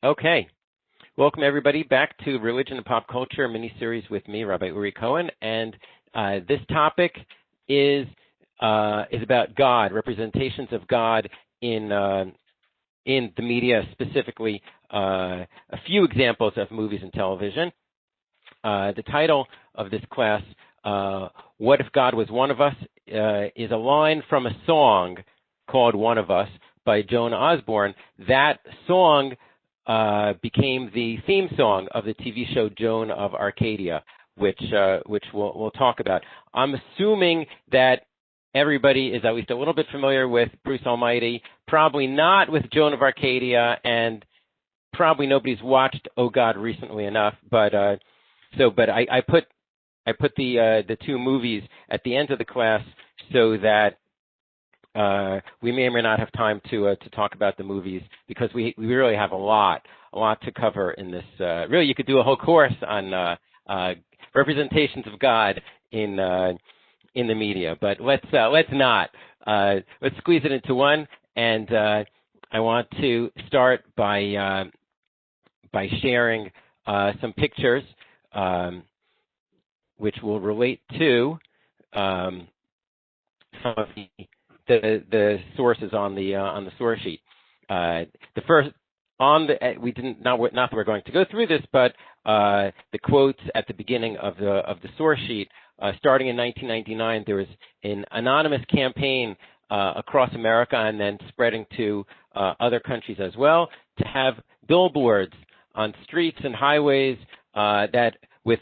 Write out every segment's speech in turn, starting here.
Okay. Welcome, everybody, back to Religion and Pop Culture mini-series with me, Rabbi Uri Cohen. And this topic is about God, representations of God in the media, specifically a few examples of movies and television. The title of this class, What If God Was One of Us, is a line from a song called One of Us by Joan Osborne. That song became the theme song of the TV show Joan of Arcadia, which we'll talk about. I'm assuming that everybody is at least a little bit familiar with Bruce Almighty, probably not with Joan of Arcadia, and probably nobody's watched Oh God recently enough. But I put the two movies at the end of the class so that we may or may not have time to talk about the movies, because we really have a lot to cover in this. Really, you could do a whole course on representations of God in the media, but let's not. Let's squeeze it into one, and I want to start by sharing some pictures, which will relate to some of the sources on the source sheet. The first not that we're going to go through this, but the quotes at the beginning of the source sheet. Starting in 1999, there was an anonymous campaign across America and then spreading to other countries as well, to have billboards on streets and highways that with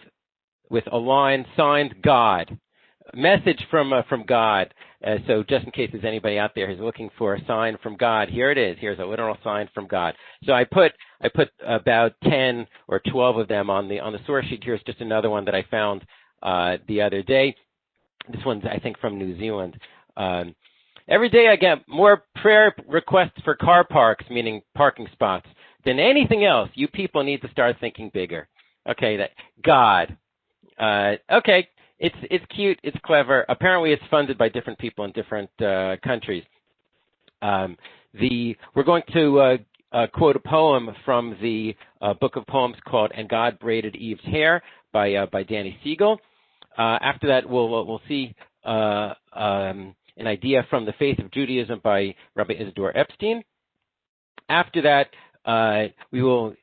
a line signed God, message from God. So just in case there's anybody out there who's looking for a sign from God, here it is. Here's a literal sign from God. So I put about 10 or 12 of them on the source sheet. Here's just another one that I found the other day. This one's, I think, from New Zealand. Every day I get more prayer requests for car parks, meaning parking spots, than anything else. You people need to start thinking bigger. Okay, that God. Okay. It's cute. It's clever. Apparently, it's funded by different people in different countries. We're going to quote a poem from the book of poems called "And God Braided Eve's Hair" by Danny Siegel. After that, we'll see an idea from the Faith of Judaism by Rabbi Isdor Epstein. After that, we will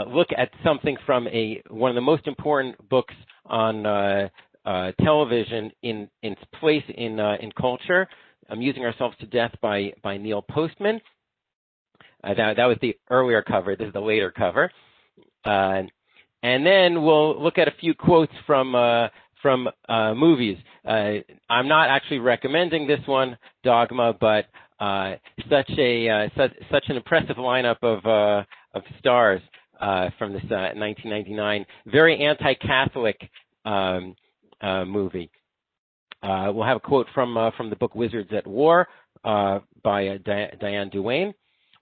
look at something from one of the most important books on television in its place in culture, Amusing Ourselves to Death by Neil Postman. That was the earlier cover. This is the later cover. And then we'll look at a few quotes from movies. I'm not actually recommending this one, Dogma, but such an impressive lineup of stars from this 1999 very anti-Catholic movie. We'll have a quote from the book Wizards at War by Diane Duane.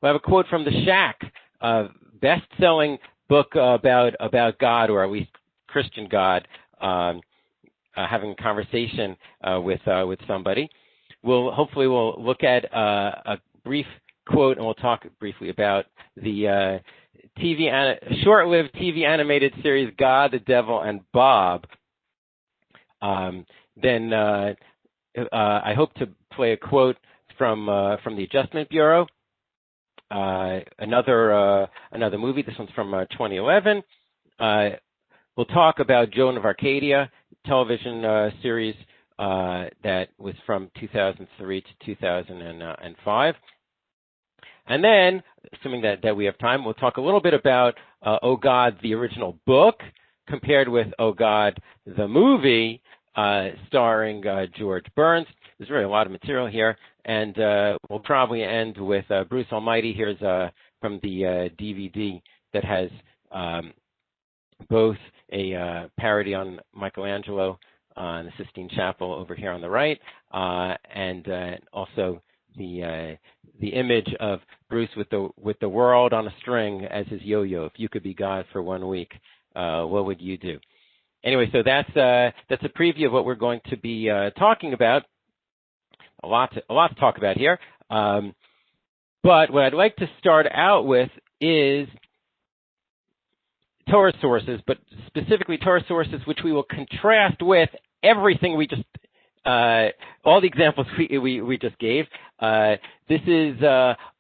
We'll have a quote from The Shack, best-selling book about God, or at least Christian God, having a conversation with somebody. Hopefully we'll look at a brief quote, and we'll talk briefly about the short-lived TV animated series God, the Devil, and Bob. Then I hope to play a quote from the Adjustment Bureau. Another movie. This one's from 2011. We'll talk about Joan of Arcadia, television series that was from 2003 to 2005. And then, assuming that we have time, we'll talk a little bit about Oh God, the original book, compared with Oh God, the movie, starring George Burns. There's really a lot of material here, and we'll probably end with Bruce Almighty. Here's from the DVD that has both a parody on Michelangelo in the Sistine Chapel over here on the right, and also the image of Bruce with the world on a string as his yo-yo. If you could be God for 1 week, what would you do? Anyway, so that's a preview of what we're going to be talking about. A lot to talk about here. But what I'd like to start out with is Torah Sources, but specifically Torah Sources which we will contrast with everything we just, all the examples we just gave. This is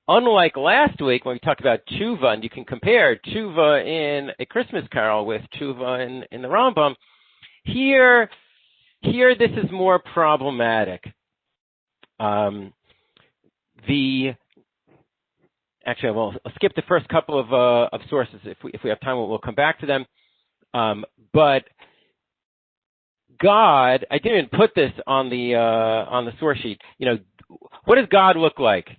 unlike last week when we talked about tshuva, and you can compare tshuva in A Christmas Carol with tshuva in the Rambam. Here this is more problematic. Actually, I'll skip the first couple of sources. If we have time, we'll come back to them. But God, I didn't even put this on the source sheet. What does God look like?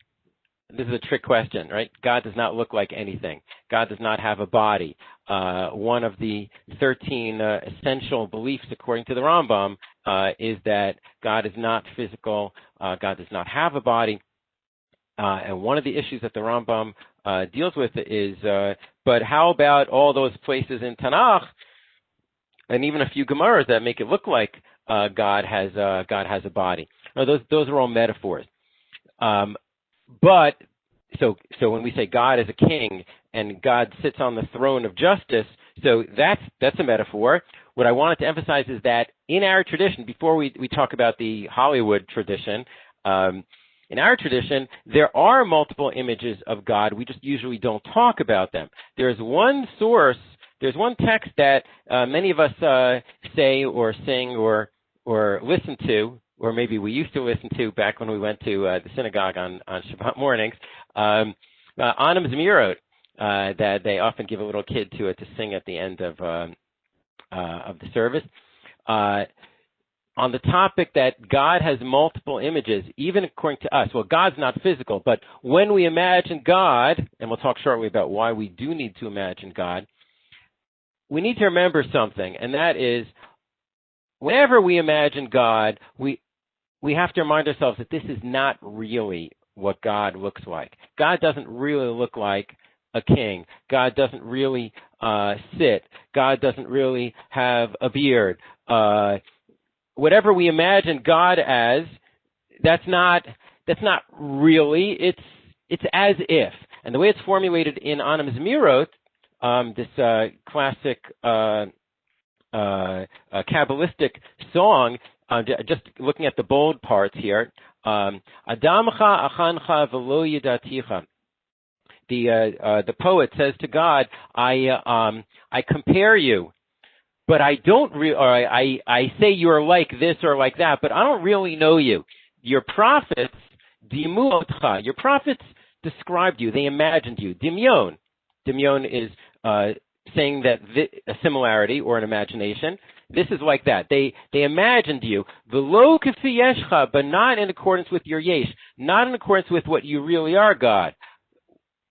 This is a trick question, right? God does not look like anything. God does not have a body. One of the 13 essential beliefs, according to the Rambam, is that God is not physical. God does not have a body. And one of the issues that the Rambam deals with is, but how about all those places in Tanakh, and even a few Gemaras that make it look like God has a body? No, those are all metaphors. But so when we say God is a king and God sits on the throne of justice, so that's a metaphor. What I wanted to emphasize is that in our tradition, before we talk about the Hollywood tradition, in our tradition, there are multiple images of God. We just usually don't talk about them. There's one text that many of us say or sing or listen to, or maybe we used to listen to back when we went to the synagogue on Shabbat mornings, Anam Zemirot, that they often give a little kid to sing at the end of the service. On the topic that God has multiple images, even according to us. Well, God's not physical, but when we imagine God, and we'll talk shortly about why we do need to imagine God, we need to remember something, and that is, whenever we imagine God, we have to remind ourselves that this is not really what God looks like. God doesn't really look like a king. God doesn't really sit. God doesn't really have a beard. Whatever we imagine God as, that's not really. It's as if. And the way it's formulated in Anam Zemirot, this classic Kabbalistic song, just looking at the bold parts here, Adamcha achancha velo yidaticha. The poet says to God, I compare you, but I don't I say you're like this or like that, but I don't really know you. Your prophets, dimu otcha, your prophets described you, they imagined you. Dimyon. Dimyon is saying that a similarity or an imagination. This is like that. They imagined you. V'lo k'fi yeshcha, but not in accordance with your yesh, not in accordance with what you really are, God.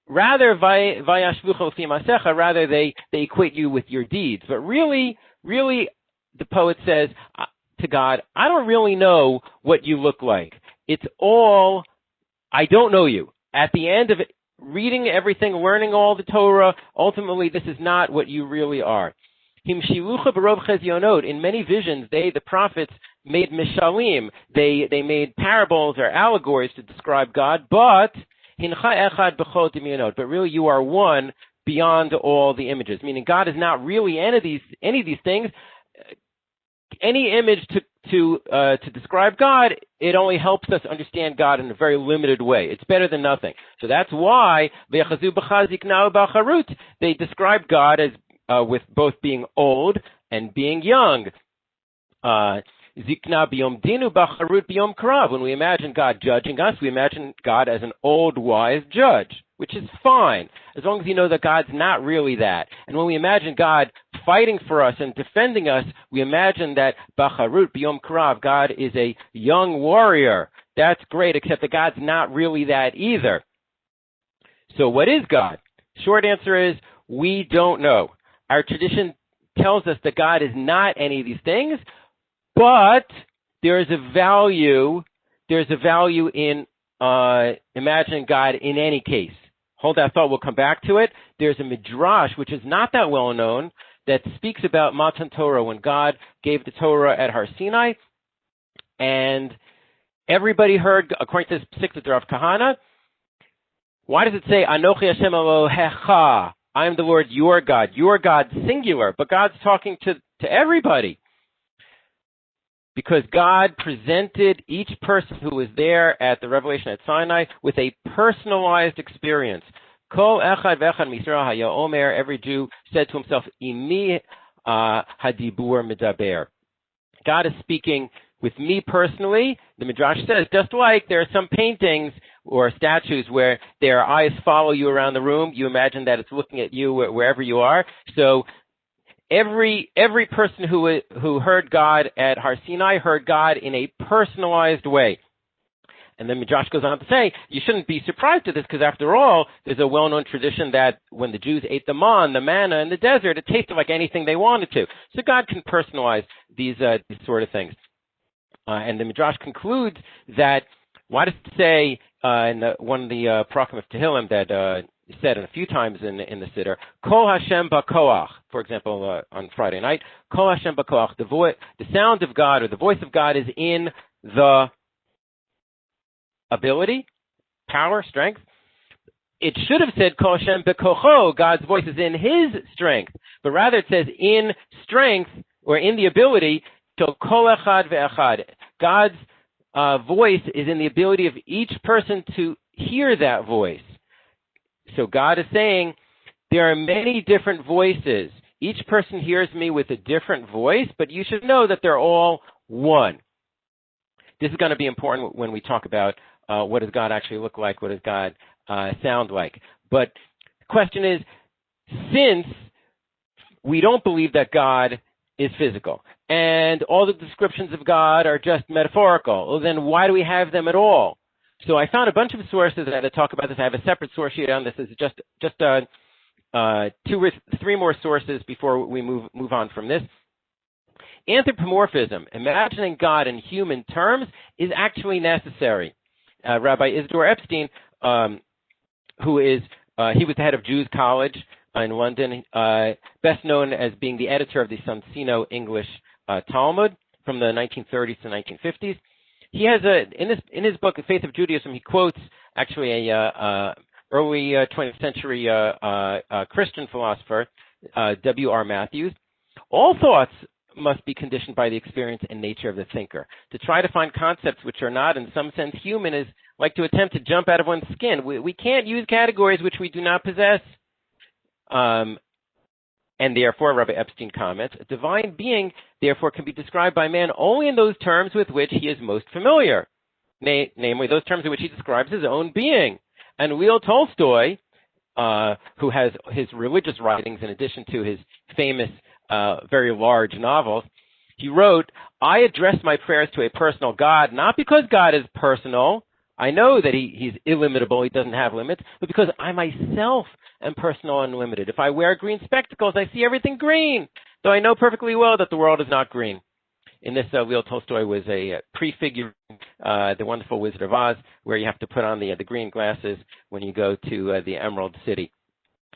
Rather, vayashvucha l'fi masecha, rather they equate you with your deeds. But really, the poet says to God, I don't really know what you look like. It's all, I don't know you. At the end of it, reading everything, learning all the Torah, ultimately this is not what you really are. Himshilucha barov chezionot. In many visions, the prophets, made mishalim. They made parables or allegories to describe God, but hincha echad b'chol dimyonot. But really, you are one beyond all the images. Meaning, God is not really any of these things. Any image to describe God, it only helps us understand God in a very limited way. It's better than nothing. So that's why they describe God as with both being old and being young. Zikna biyom dinu b'charut biyom krav. When we imagine God judging us, we imagine God as an old, wise judge, which is fine, as long as you know that God's not really that. And when we imagine God fighting for us and defending us, we imagine that b'charut biyom krav, God is a young warrior. That's great, except that God's not really that either. So what is God? Short answer is, we don't know. Our tradition tells us that God is not any of these things, but there is a value in imagining God in any case. Hold that thought, we'll come back to it. There's a midrash, which is not that well known, that speaks about Matan Torah, when God gave the Torah at Har Sinai, and everybody heard, according to this particular Rav Kahana, why does it say, Anochi Hashem Elohecha? I'm the Lord your God singular, but God's talking to everybody. Because God presented each person who was there at the revelation at Sinai with a personalized experience. Kol echad v'echad misrael haya omer, every Jew said to himself, Imi hadibur medaber. God is speaking with me personally. The Midrash says, just like there are some paintings or statues where their eyes follow you around the room, you imagine that it's looking at you wherever you are. So every person who heard God at Har Sinai heard God in a personalized way. And then Midrash goes on to say, you shouldn't be surprised at this, because after all, there's a well-known tradition that when the Jews ate the manna in the desert, it tasted like anything they wanted to. So God can personalize these sort of things. And the Midrash concludes that, why does it say in one of the Prakim of Tehillim that said a few times in the Siddur, Kol Hashem B'Koach, for example, on Friday night, Kol Hashem B'Koach, the sound of God or the voice of God is in the ability, power, strength. It should have said Kol Hashem B'Kocho, God's voice is in his strength, but rather it says in strength or in the ability, to Kol Echad Ve'echad. God's voice is in the ability of each person to hear that voice. So God is saying, there are many different voices. Each person hears me with a different voice, but you should know that they're all one. This is going to be important when we talk about what does God actually look like, what does God sound like. But the question is, since we don't believe that God is physical, and all the descriptions of God are just metaphorical, well, then why do we have them at all? So I found a bunch of sources that talk about this. I have a separate source sheet on this. This is just 2 or 3 more sources before we move on from this. Anthropomorphism, imagining God in human terms, is actually necessary. Rabbi Isdor Epstein, who is he was the head of Jews College in London, best known as being the editor of the Sonsino English Talmud from the 1930s to 1950s. He has in his book, The Faith of Judaism, he quotes actually a early 20th century Christian philosopher, W.R. Matthews. All thoughts must be conditioned by the experience and nature of the thinker. To try to find concepts which are not, in some sense, human is like to attempt to jump out of one's skin. We can't use categories which we do not possess. And therefore, Rabbi Epstein comments, a divine being, therefore, can be described by man only in those terms with which he is most familiar, namely those terms in which he describes his own being. And Leo Tolstoy, who has his religious writings in addition to his famous, very large novels, he wrote, I address my prayers to a personal God, not because God is personal. I know that he's illimitable, he doesn't have limits, but because I myself am personal and unlimited. If I wear green spectacles, I see everything green, though I know perfectly well that the world is not green. In this, Leo Tolstoy was a prefiguring the wonderful Wizard of Oz, where you have to put on the green glasses when you go to the Emerald City.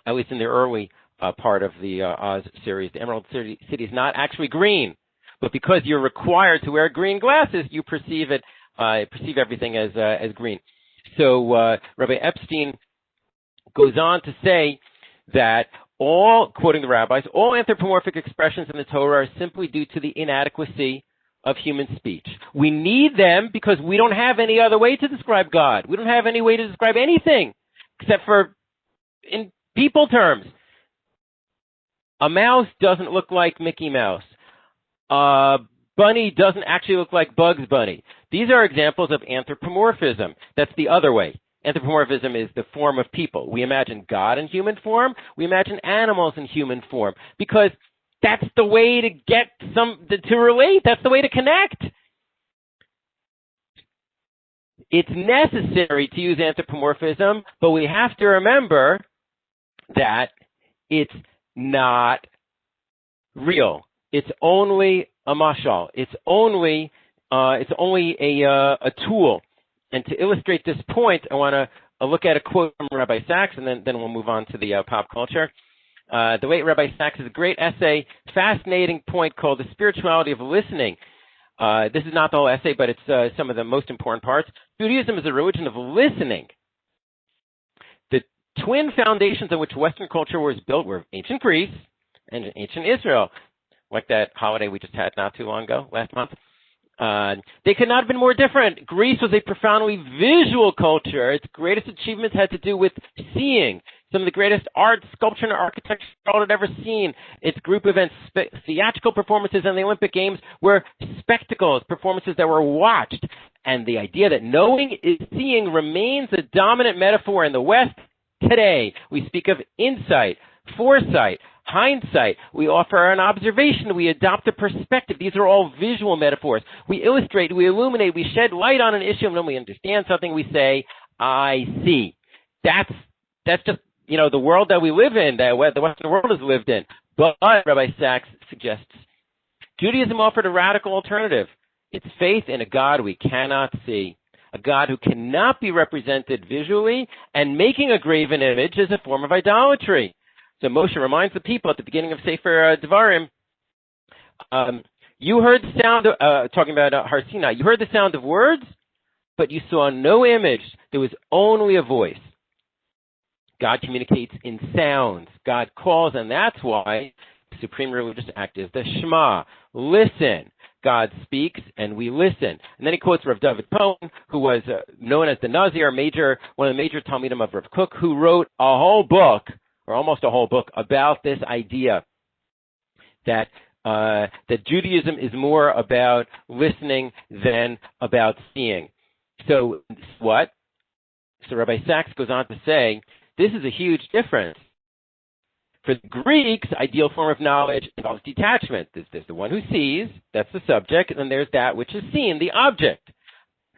At least in the early part of the Oz series, the Emerald City is not actually green, but because you're required to wear green glasses, you perceive everything as green. So Rabbi Epstein goes on to say that all, quoting the rabbis, all anthropomorphic expressions in the Torah are simply due to the inadequacy of human speech. We need them because we don't have any other way to describe God. We don't have any way to describe anything except for in people terms. A mouse doesn't look like Mickey Mouse. A bunny doesn't actually look like Bugs Bunny. These are examples of anthropomorphism. That's the other way. Anthropomorphism is the form of people. We imagine God in human form. We imagine animals in human form because that's the way to get to relate. That's the way to connect. It's necessary to use anthropomorphism, but we have to remember that it's not real. It's only a mashal. It's only a tool. And to illustrate this point, I want to look at a quote from Rabbi Sachs, and then we'll move on to the pop culture. The late Rabbi Sachs has a great essay, fascinating point called The Spirituality of Listening. This is not the whole essay, but it's some of the most important parts. Judaism is a religion of listening. twin foundations on which Western culture was built were ancient Greece and ancient Israel, like that holiday we just had not too long ago, last month. They could not have been more different. Greece was a profoundly visual culture. Its greatest achievements had to do with seeing. Some of the greatest art, sculpture, and architecture the world had ever seen. Its group events, theatrical performances, and the Olympic Games were spectacles, performances that were watched. And the idea that knowing is seeing remains a dominant metaphor in the West today. We speak of insight, foresight, hindsight. We offer an observation. We adopt a perspective. These are all visual metaphors. We illustrate, we illuminate, we shed light on an issue, and when we understand something, we say, I see. That's just, the world that we live in, that the Western world has lived in. But, Rabbi Sachs suggests, Judaism offered a radical alternative. It's faith in a God we cannot see, a God who cannot be represented visually, and making a graven image is a form of idolatry. So Moshe reminds the people at the beginning of Sefer Devarim, you heard the sound of, talking about Har Sinai, you heard the sound of words, but you saw no image. There was only a voice. God communicates in sounds. God calls, and that's why the supreme religious act is the Shema. Listen. God speaks, and we listen. And then he quotes Rav David Cohen, who was known as the Nazir, one of the major Talmidim of Rav Kook, who wrote a whole book, or almost a whole book, about this idea that Judaism is more about listening than about seeing. So what? So Rabbi Sachs goes on to say, this is a huge difference. For the Greeks, ideal form of knowledge involves detachment. There's the one who sees, that's the subject, and then there's that which is seen, the object.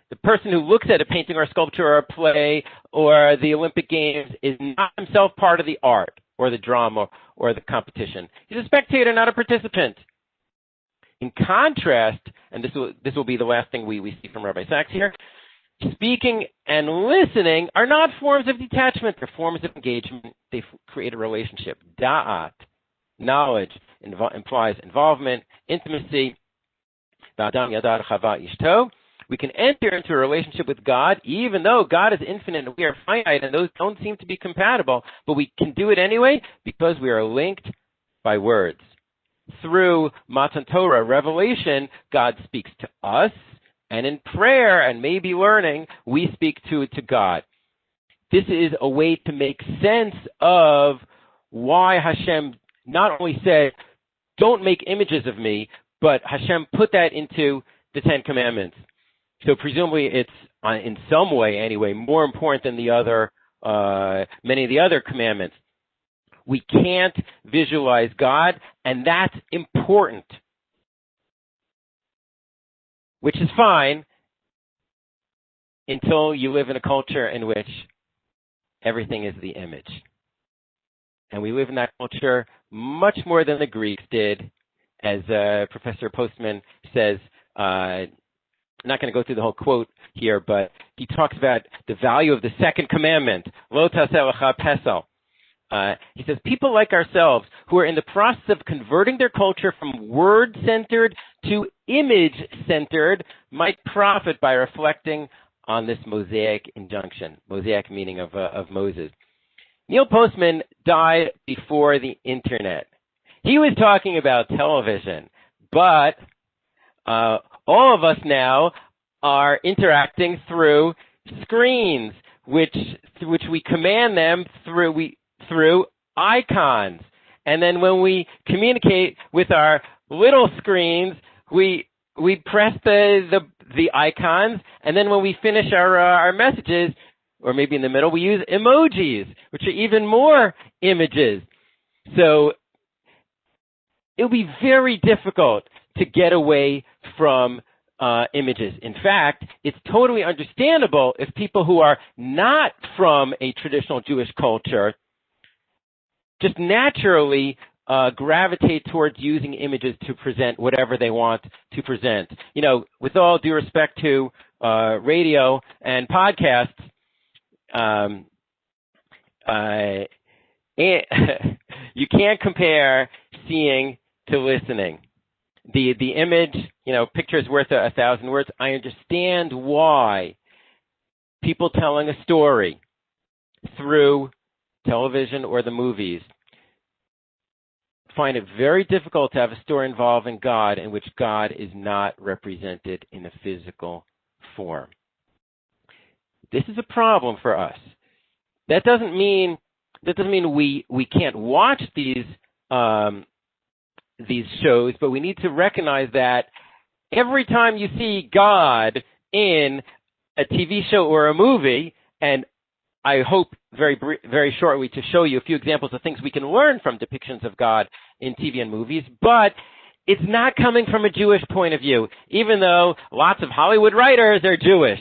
The person who looks at a painting or a sculpture or a play or the Olympic Games is not himself part of the art or the drama or the competition. He's a spectator, not a participant. In contrast, and this will be the last thing we see from Rabbi Sachs here, speaking and listening are not forms of detachment. They're forms of engagement. They create a relationship. Da'at, knowledge, implies involvement, intimacy. Ba'adam yadar chava ishto. We can enter into a relationship with God, even though God is infinite and we are finite, and those don't seem to be compatible, but we can do it anyway because we are linked by words. Through Matan Torah, revelation, God speaks to us, and in prayer and maybe learning, we speak to God. This is a way to make sense of why Hashem not only said, don't make images of me, but Hashem put that into the Ten Commandments. So presumably it's, in some way anyway, more important than many of the other commandments. We can't visualize God, and that's important. Which is fine until you live in a culture in which everything is the image. And we live in that culture much more than the Greeks did, as Professor Postman says. I'm not going to go through the whole quote here, but he talks about the value of the second commandment, Lo taseh lecha pesel. He says, people like ourselves who are in the process of converting their culture from word-centered to image-centered might profit by reflecting on this Mosaic injunction. Mosaic meaning of Moses. Neil Postman died before the internet. He was talking about television, but all of us now are interacting through screens, which we command them through icons. And then when we communicate with our little screens, we press the icons, and then when we finish our messages, or maybe in the middle, we use emojis, which are even more images. So it will be very difficult to get away from images. In fact, it's totally understandable if people who are not from a traditional Jewish culture just naturally gravitate towards using images to present whatever they want to present. With all due respect to radio and podcasts, you can't compare seeing to listening. The image, picture is worth 1,000 words. I understand why people telling a story through television or the movies, find it very difficult to have a story involving God in which God is not represented in a physical form. This is a problem for us. That doesn't mean we can't watch these shows, but we need to recognize that every time you see God in a TV show or a movie, and I hope very shortly to show you a few examples of things we can learn from depictions of God in TV and movies, but it's not coming from a Jewish point of view, even though lots of Hollywood writers are Jewish,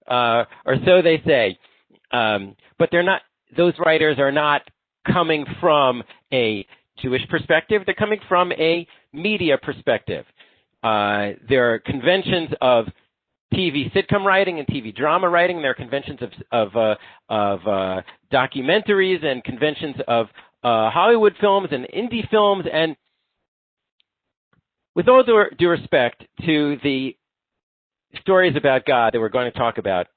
or so they say. But they're not; those writers are not coming from a Jewish perspective. They're coming from a media perspective. There are conventions of TV sitcom writing and TV drama writing. There are conventions of documentaries and conventions of Hollywood films and indie films. And with all due respect to the stories about God that we're going to talk about,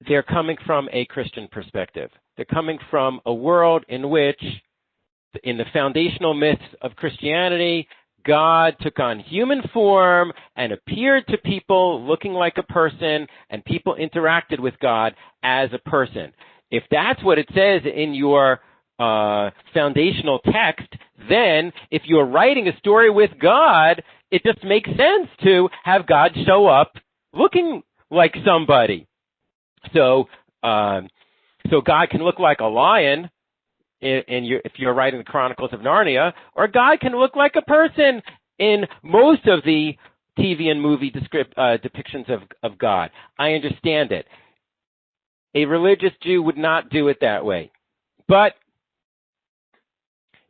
they're coming from a Christian perspective. They're coming from a world in which, in the foundational myths of Christianity, God took on human form and appeared to people looking like a person, and people interacted with God as a person. If that's what it says in your foundational text, then if you're writing a story with God, it just makes sense to have God show up looking like somebody. So God can look like a lion if you're writing the Chronicles of Narnia, or God can look like a person in most of the TV and movie depictions of God. I understand it. A religious Jew would not do it that way. But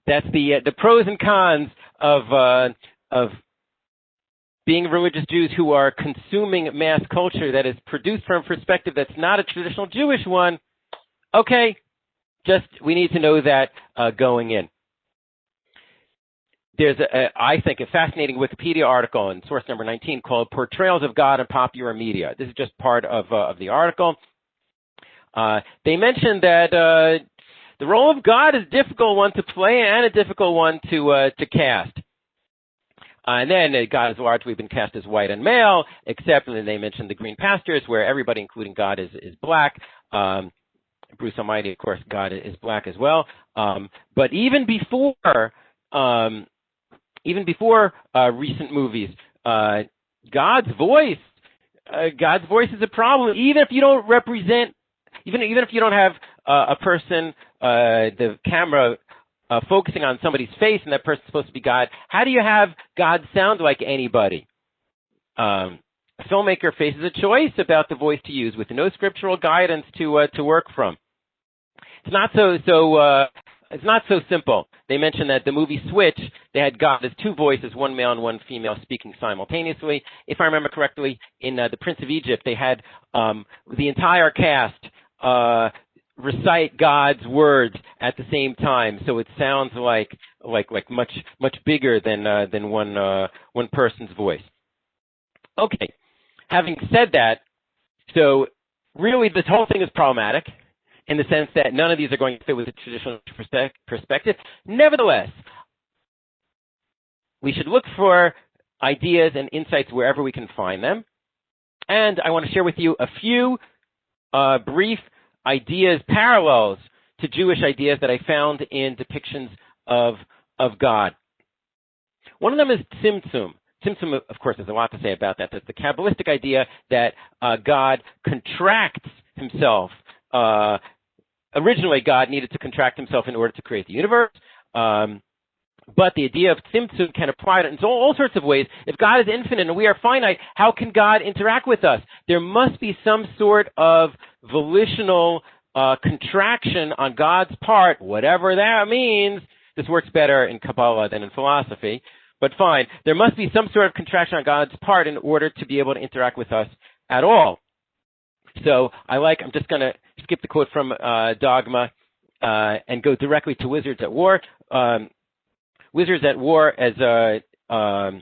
that's the pros and cons of being religious Jews who are consuming mass culture that is produced from a perspective that's not a traditional Jewish one. Okay. We need to know that going in. There's, I think, a fascinating Wikipedia article in source number 19 called Portrayals of God in Popular Media. This is just part of the article. They mentioned that the role of God is a difficult one to play and a difficult one to cast. And then God has largely been cast as white and male, except when they mentioned the Green Pastures, where everybody, including God, is black. Bruce Almighty, of course, God is black as well. But even before recent movies, God's voice is a problem. Even if you don't represent, even if you don't have a person, the camera focusing on somebody's face, and that person's supposed to be God. How do you have God sound like anybody? A filmmaker faces a choice about the voice to use with no scriptural guidance to work from. It's not so simple. They mentioned that the movie Switch, they had God as two voices, one male and one female, speaking simultaneously. If I remember correctly, in The Prince of Egypt, they had the entire cast recite God's words at the same time, so it sounds like much bigger than one person's voice. Okay, having said that, so really this whole thing is problematic in the sense that none of these are going to fit with a traditional perspective. Nevertheless, we should look for ideas and insights wherever we can find them. And I want to share with you a few brief ideas, parallels to Jewish ideas that I found in depictions of God. One of them is Tzimtzum. Tzimtzum, of course, there's a lot to say about that. That's the Kabbalistic idea that God contracts himself. Originally, God needed to contract himself in order to create the universe. But the idea of Tzimtzum can apply in all sorts of ways. If God is infinite and we are finite, how can God interact with us? There must be some sort of volitional contraction on God's part, whatever that means. This works better in Kabbalah than in philosophy, but fine. There must be some sort of contraction on God's part in order to be able to interact with us at all. So I'm just going to skip the quote from Dogma and go directly to Wizards at War. Wizards at War is part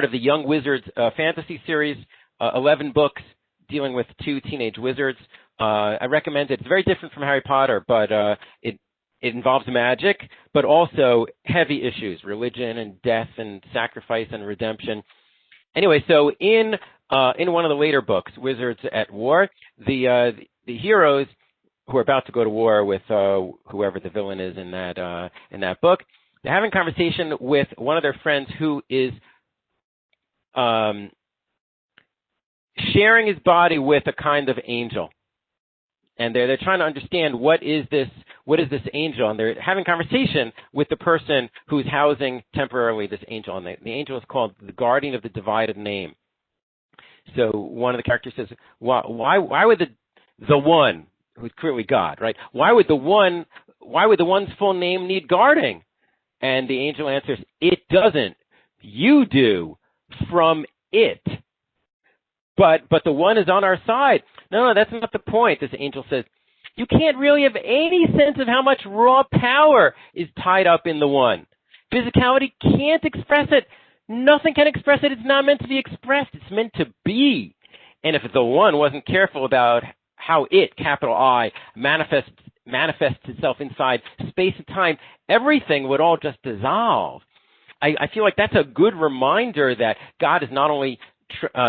of the Young Wizards fantasy series, 11 books dealing with two teenage wizards. I recommend it. It's very different from Harry Potter, but it involves magic, but also heavy issues, religion and death and sacrifice and redemption. Anyway, so in one of the later books, Wizards at War, the heroes who are about to go to war with whoever the villain is in that book, they're having a conversation with one of their friends who is sharing his body with a kind of angel. And they're trying to understand what is this angel, and they're having conversation with the person who's housing temporarily this angel, and the angel is called the guardian of the divided name. So one of the characters says, why would the one who's clearly God, right? Why would the one's full name need guarding? And the angel answers, it doesn't. You do from it. But the one is on our side. No, that's not the point. This angel says, you can't really have any sense of how much raw power is tied up in the one. Physicality can't express it. Nothing can express it. It's not meant to be expressed. It's meant to be. And if the one wasn't careful about how it, capital I, manifests itself inside space and time, everything would all just dissolve. I feel like that's a good reminder that God is not only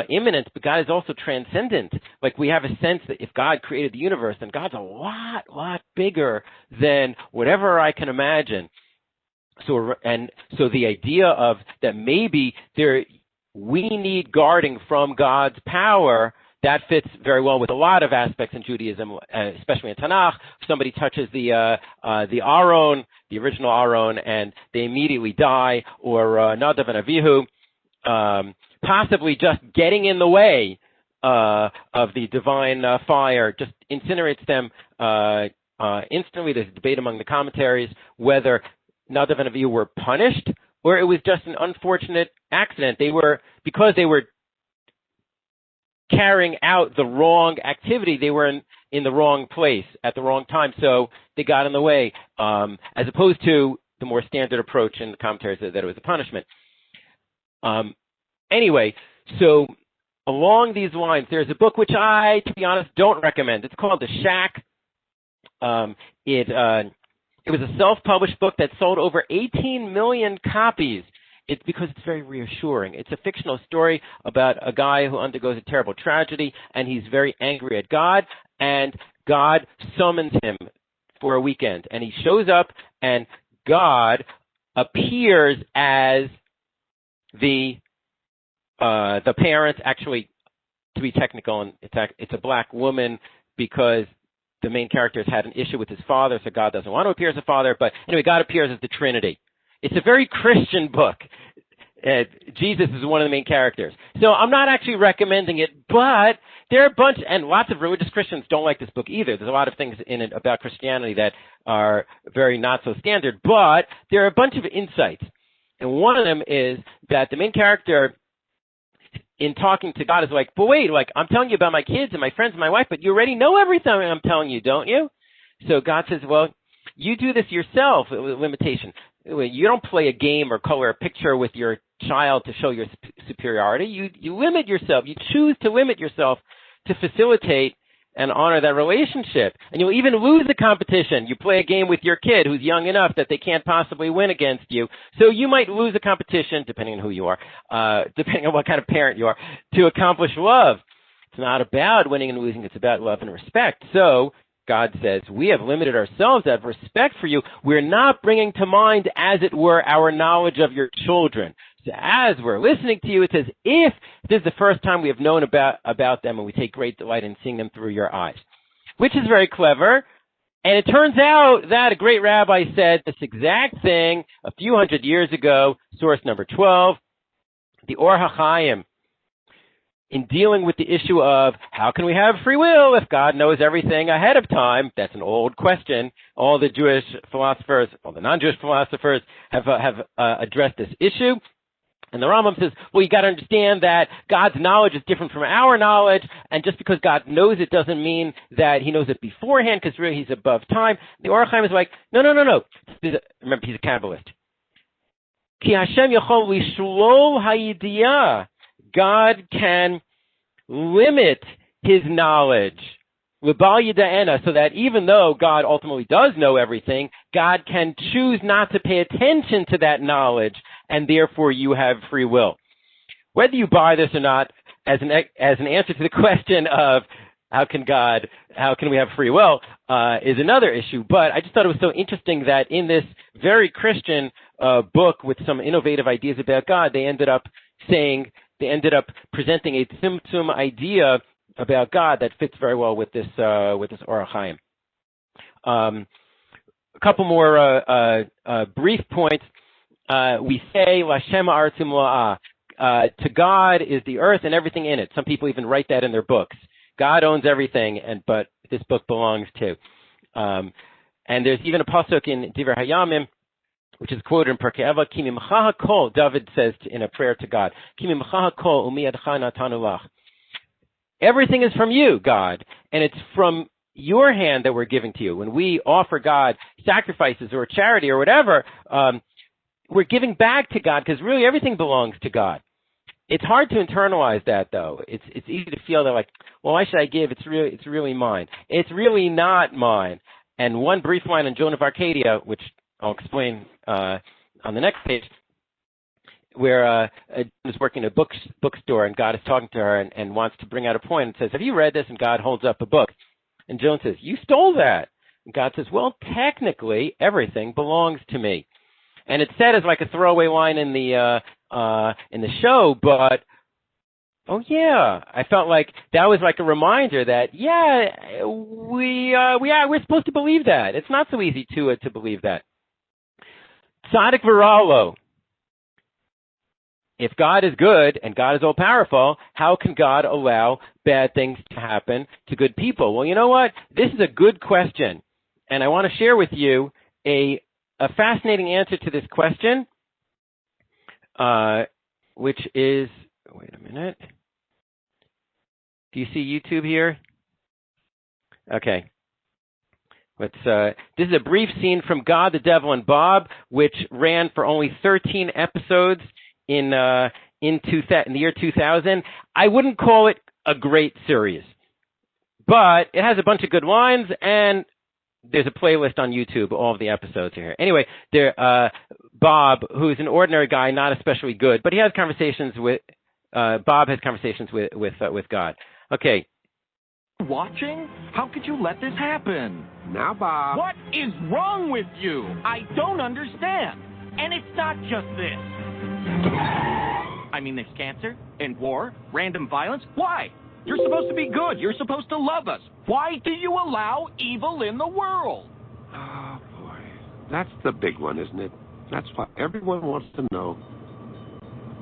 immanent, but God is also transcendent. Like we have a sense that if God created the universe, then God's a lot bigger than whatever I can imagine. So the idea of that maybe we need guarding from God's power, that fits very well with a lot of aspects in Judaism, especially in Tanakh. If somebody touches the Aron, the original Aron, and they immediately die, or Nadav and Avihu, possibly just getting in the way of the divine fire, just incinerates them instantly. There's a debate among the commentaries whether Nadav and Avihu were punished or it was just an unfortunate accident. Because they were carrying out the wrong activity, they were in the wrong place at the wrong time, so they got in the way, as opposed to the more standard approach in the commentaries that it was a punishment. Anyway, so along these lines, there's a book which I, to be honest, don't recommend. It's called The Shack. It was a self-published book that sold over 18 million copies. It's because it's very reassuring. It's a fictional story about a guy who undergoes a terrible tragedy, and he's very angry at God, and God summons him for a weekend. And he shows up, and God appears as the parents, actually, to be technical, and it's a black woman because the main character has had an issue with his father, so God doesn't want to appear as a father. But anyway, God appears as the Trinity. It's a very Christian book. Jesus is one of the main characters. So I'm not actually recommending it, but there are a bunch, and lots of religious Christians don't like this book either. There's a lot of things in it about Christianity that are very not so standard, but there are a bunch of insights. And one of them is that the main character, in talking to God, is like, but wait, like, I'm telling you about my kids and my friends and my wife, but you already know everything I'm telling you, don't you? So God says, well, you do this yourself, limitation. You don't play a game or color a picture with your child to show your superiority. You limit yourself. You choose to limit yourself to facilitate and honor that relationship. And you'll even lose a competition. You play a game with your kid who's young enough that they can't possibly win against you. So you might lose a competition, depending on who you are, depending on what kind of parent you are, to accomplish love. It's not about winning and losing. It's about love and respect. So God says, we have limited ourselves out of respect for you. We're not bringing to mind, as it were, our knowledge of your children. So as we're listening to you, it says, if this is the first time we have known about them, and we take great delight in seeing them through your eyes. Which is very clever. And it turns out that a great rabbi said this exact thing a few hundred years ago, source number 12, the Or HaChaim, in dealing with the issue of how can we have free will if God knows everything ahead of time. That's an old question. All the Jewish philosophers, all the non-Jewish philosophers have addressed this issue. And the Rambam says, well, you got to understand that God's knowledge is different from our knowledge, and just because God knows it doesn't mean that he knows it beforehand, because really he's above time. The Or HaChaim is like, no. Remember, he's a Kabbalist. Ki Hashem yachol lishlol hayidiyah. God can limit his knowledge L'bal yida'ena, so that even though God ultimately does know everything, God can choose not to pay attention to that knowledge, and therefore you have free will. Whether you buy this or not, as an answer to the question of how can we have free will, is another issue. But I just thought it was so interesting that in this very Christian book with some innovative ideas about God, they ended up presenting a Tzimtzum idea about God that fits very well with this Orach Chaim. A couple more brief points. We say La-Shem Umloa'ah. To God is the earth and everything in it. Some people even write that in their books. God owns everything, but this book belongs to. And there's even a pasuk in Divrei Hayamim, which is quoted in Portrayals, Ki mimcha hakol, David says in a prayer to God, Ki mimcha hakol u'miyadcha natanu lach. Everything is from you, God, and it's from your hand that we're giving to you. When we offer God sacrifices or charity or whatever, we're giving back to God because really everything belongs to God. It's hard to internalize that, though. It's easy to feel that, like, well, why should I give? It's really mine. It's really not mine. And one brief line in Joan of Arcadia, which I'll explain on the next page, where Joan is working in a bookstore, and God is talking to her and wants to bring out a point and says, "Have you read this?" And God holds up a book. And Joan says, "You stole that." And God says, "Well, technically, everything belongs to me." And it's said as like a throwaway line in the show, but yeah, I felt like that was like a reminder that we're supposed to believe that. It's not so easy to believe that. Tzaddik Ve-Ra Lo. If God is good and God is all powerful, how can God allow bad things to happen to good people? Well, you know what? This is a good question, and I want to share with you a fascinating answer to this question, which is, wait a minute. Do you see YouTube here? Okay. This is a brief scene from God, the Devil, and Bob, which ran for only 13 episodes in the year 2000. I wouldn't call it a great series, but it has a bunch of good lines, and there's a playlist on YouTube. All of the episodes are here. Anyway, Bob, who's an ordinary guy, not especially good, but he has conversations with Bob has conversations with God. Okay. Watching? How could you let this happen? Now, Bob. What is wrong with you? I don't understand. And it's not just this. I mean, there's cancer and war, random violence. Why? You're supposed to be good. You're supposed to love us. Why do you allow evil in the world? Oh, boy. That's the big one, isn't it? That's what everyone wants to know.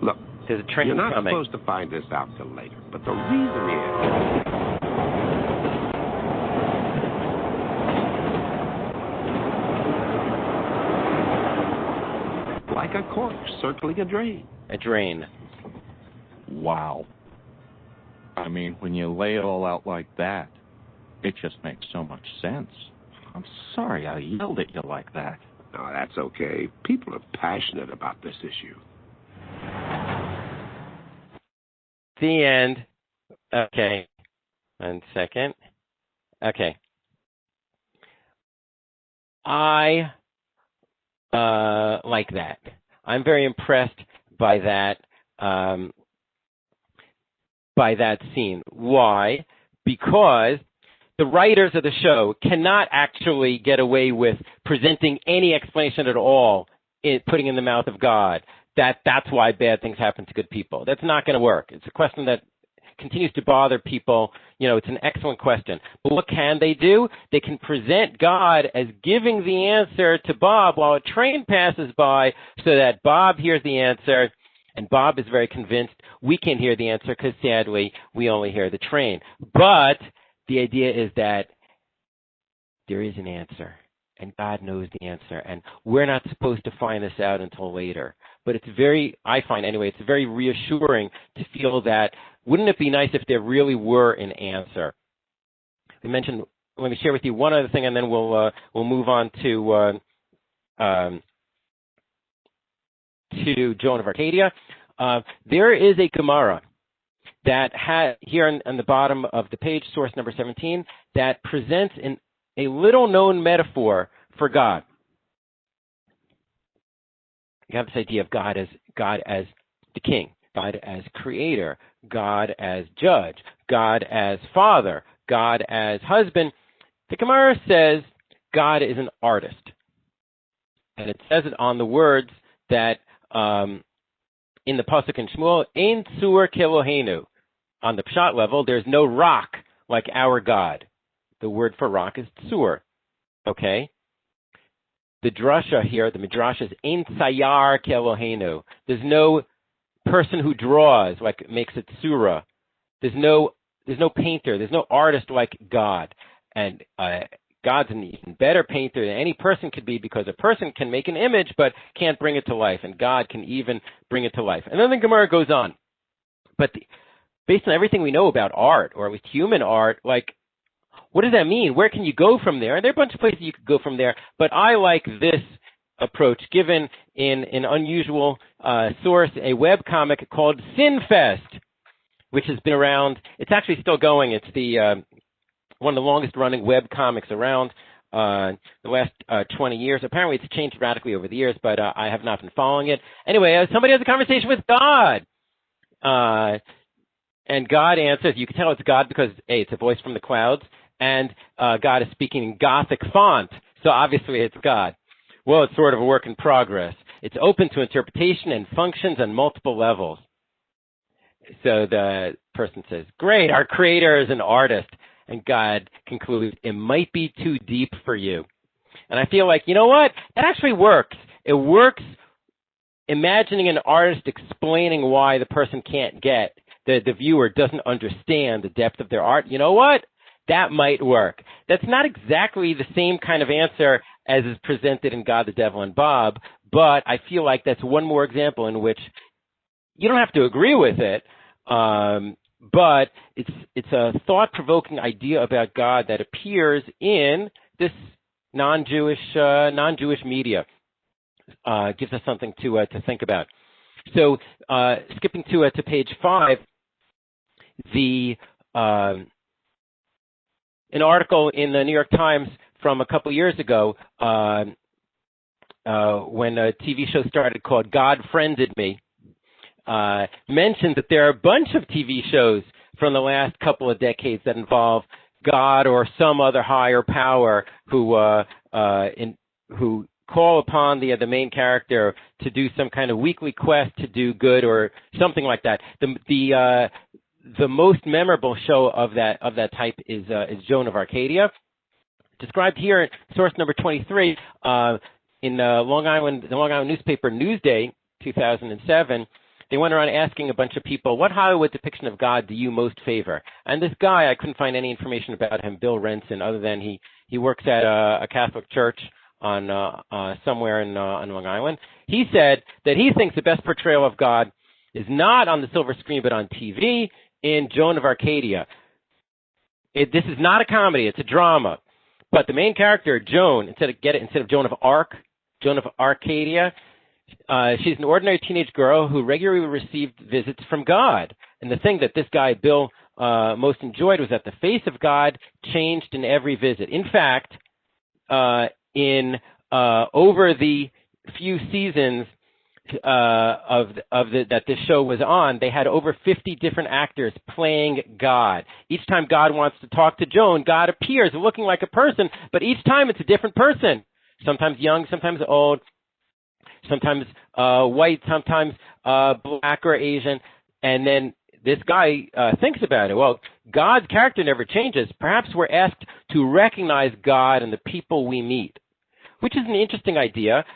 Look, there's a train you're not coming. Supposed to find this out till later, but the reason is... like a cork circling a drain. A drain. Wow. I mean, when you lay it all out like that, it just makes so much sense. I'm sorry I yelled at you like that. No, that's okay. People are passionate about this issue. The end. Okay. 1 second. Okay. I like that. I'm very impressed by that scene. Why? Because the writers of the show cannot actually get away with presenting any explanation at all, putting in the mouth of God. That's why bad things happen to good people. That's not going to work. It's a question that continues to bother people. You know, it's an excellent question. But what can they do? They can present God as giving the answer to Bob while a train passes by so that Bob hears the answer, and Bob is very convinced. We can't hear the answer because, sadly, we only hear the train. But the idea is that there is an answer, and God knows the answer, and we're not supposed to find this out until later. But it's I find anyway, it's very reassuring to feel that, wouldn't it be nice if there really were an answer? Let me share with you one other thing, and then we'll move on to Joan of Arcadia. There is a Gemara that here on the bottom of the page, source number 17, that presents a little-known metaphor for God. You have this idea of God as the king, God as creator, God as judge, God as father, God as husband. The Gemara says God is an artist. And it says it on the words that in the Pasuk in Shmuel, Ein Tzayar K'Elokeinu. On the Pshat level, there's no rock like our God. The word for rock is Tzur. Okay? The drasha here, the midrash is Ein Tzayar K'Elokeinu. There's no person who draws, like makes it Tzura. There's no painter. There's no artist like God. And God's an even better painter than any person could be, because a person can make an image but can't bring it to life, and God can even bring it to life. And then the Gemara goes on. But based on everything we know about art, or with human art, like, what does that mean? Where can you go from there? And there are a bunch of places you could go from there, but I like this approach given in an unusual source, a webcomic called Sinfest, which has been around. It's actually still going. It's the one of the longest-running web comics around the last 20 years. Apparently, it's changed radically over the years, but I have not been following it. Anyway, somebody has a conversation with God, and God answers. You can tell it's God because, A, it's a voice from the clouds, and God is speaking in Gothic font, so obviously it's God. Well, it's sort of a work in progress. It's open to interpretation and functions on multiple levels. So the person says, great, our creator is an artist. And God concludes, it might be too deep for you. And I feel like, you know what? That actually works. It works imagining an artist explaining why the person can't get, the viewer doesn't understand the depth of their art. You know what? That might work. That's not exactly the same kind of answer as is presented in God, the Devil, and Bob, but I feel like that's one more example in which you don't have to agree with it, but it's a thought-provoking idea about God that appears in this non-Jewish media. Gives us something to think about. So skipping to page 5, an article in the New York Times from a couple years ago when a TV show started called God Friended Me, mentioned that there are a bunch of TV shows from the last couple of decades that involve God or some other higher power who call upon the main character to do some kind of weekly quest to do good or something like that. The most memorable show of that type is Joan of Arcadia, described here in source number 23 in the Long Island newspaper Newsday, 2007. They went around asking a bunch of people, what Hollywood depiction of God do you most favor? And this guy, I couldn't find any information about him, Bill Renson, other than he works at a Catholic church on somewhere on Long Island. He said that he thinks the best portrayal of God is not on the silver screen but on TV in Joan of Arcadia. This is not a comedy; it's a drama. But the main character, Joan, instead of Joan of Arcadia, she's an ordinary teenage girl who regularly received visits from God. And the thing that this guy, Bill, most enjoyed was that the face of God changed in every visit. In fact, over the few seasons that this show was on, they had over 50 different actors playing God. Each time God wants to talk to Joan, God appears looking like a person, but each time it's a different person. Sometimes young, sometimes old, sometimes white, sometimes black or Asian. And then this guy thinks about it. Well, God's character never changes. Perhaps we're asked to recognize God in the people we meet, which is an interesting idea.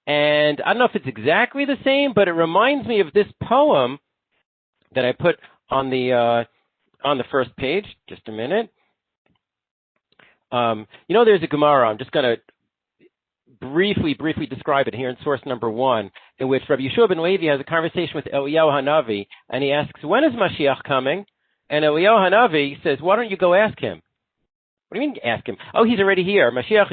And I don't know if it's exactly the same, but it reminds me of this poem that I put on the first page. Just a minute. There's a Gemara. I'm just going to briefly describe it here in source number 1, in which Rabbi Yeshua ben Levi has a conversation with Eliyahu Hanavi, and he asks, when is Mashiach coming? And Eliyahu Hanavi says, why don't you go ask him? What do you mean ask him? Oh, he's already here. Mashiach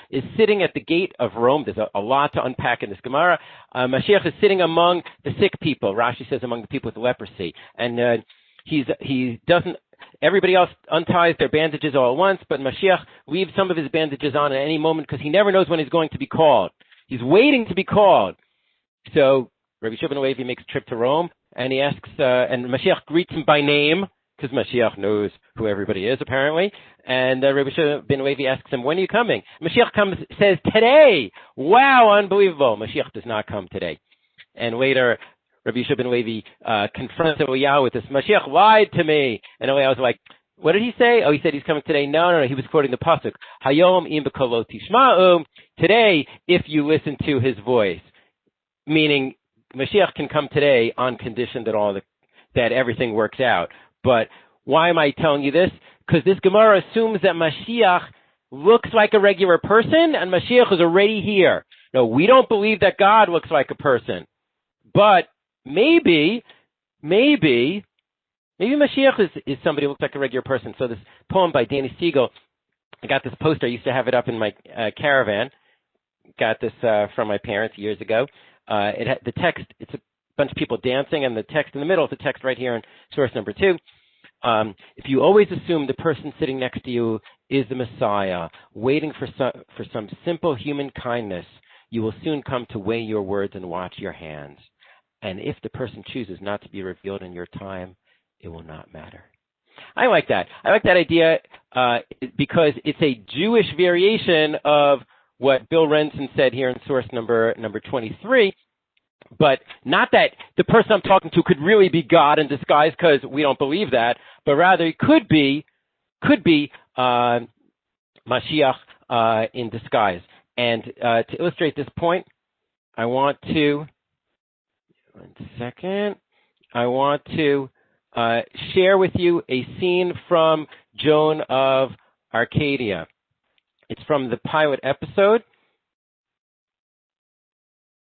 is sitting at the gate of Rome. There's a lot to unpack in this Gemara. Mashiach is sitting among the sick people. Rashi says among the people with leprosy. And he doesn't everybody else unties their bandages all at once, but Mashiach leaves some of his bandages on at any moment because he never knows when he's going to be called. He's waiting to be called. So Rabbi Shua ben Levi makes a trip to Rome, and he asks, and Mashiach greets him by name, because Mashiach knows who everybody is, apparently. And Rabbi Shua ben Levi asks him, when are you coming? Mashiach says, today. Wow, unbelievable. Mashiach does not come today. And later, Rabbi Shua ben Levi confronts Eliyahu with this, Mashiach lied to me. And Eliyahu was like, what did he say? Oh, he said he's coming today. No. He was quoting the pasuk, Hayom im b'kolo tishma'u. Today, if you listen to his voice. Meaning, Mashiach can come today on condition that everything works out. But why am I telling you this? Because this Gemara assumes that Mashiach looks like a regular person, and Mashiach is already here. No, we don't believe that God looks like a person. But maybe Mashiach is somebody who looks like a regular person. So this poem by Danny Siegel, I got this poster. I used to have it up in my caravan. Got this from my parents years ago. It had the text, it's a bunch of people dancing, and the text in the middle is the text right here in source number 2. If you always assume the person sitting next to you is the Messiah, waiting for some simple human kindness, you will soon come to weigh your words and watch your hands. And if the person chooses not to be revealed in your time, it will not matter. I like that. I like that idea because it's a Jewish variation of what Bill Renson said here in source number 23, but not that the person I'm talking to could really be God in disguise, because we don't believe that, but rather it could be Mashiach in disguise. And to illustrate this point, I want to share with you a scene from Joan of Arcadia. It's from the pilot episode.